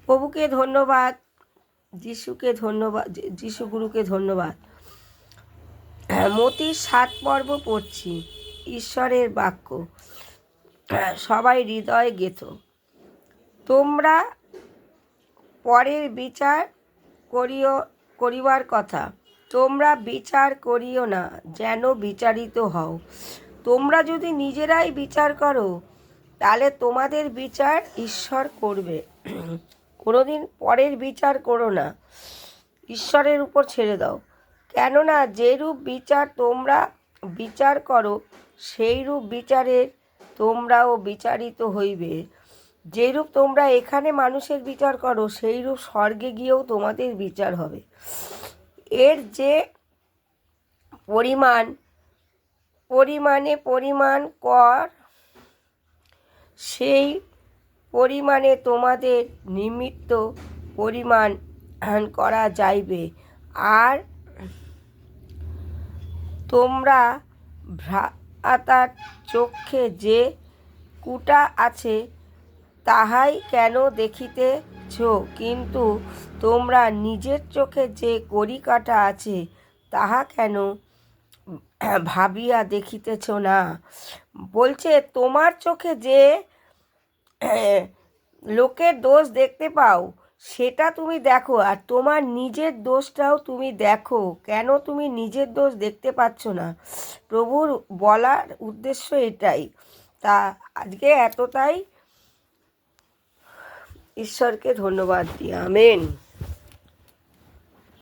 প্রভুকে ধন্যবাদ, যিশুকে ধন্যবাদ, যিশু গুরুকে ধন্যবাদ। মতির 7 পর্ব পড়ছি। ঈশ্বরের বাক্য সবাই হৃদয়ে গেঁথো। তোমরা পরের বিচার করিবার কথা, তোমরা বিচার করিও না, যেন বিচারিত হও। তোমরা যদি নিজেরাই বিচার করো, তাহলে তোমাদের বিচার ঈশ্বর করবে। কোনোদিন পরের বিচার করো না, ঈশ্বরের উপর ছেড়ে দাও। কেননা যেরূপ বিচার তোমরা বিচার করো, সেইরূপ বিচারের তোমরাও বিচারিত হইবে। যেরূপ তোমরা এখানে মানুষের বিচার করো, সেইরূপ স্বর্গে গিয়েও তোমাদের বিচার হবে। এর যে পরিমাণ কর, সেই পরিমাণে তোমাদের নিমিত্ত পরিমাণ করা যাইবে। আর তোমরা ভ্রাতার চক্ষে যে কুটা আছে, তাহাই কেন দেখিতেছ, কিন্তু তোমরা নিজের চোখে যে কড়িকাটা আছে, তাহা কেন ভাবিয়া দেখিতেছ না? বলছে, তোমার চোখে যে লোকের দোষ দেখতে পাও, সেটা তুমি দেখো, আর তোমার নিজের দোষটাও তুমি দেখো। কেন তুমি নিজের দোষ দেখতে পাচ্ছ না? প্রভুর বলার উদ্দেশ্য এটাই। তা আজকে এতটাই। ঈশ্বরকে ধন্যবাদ দিই। আমেন।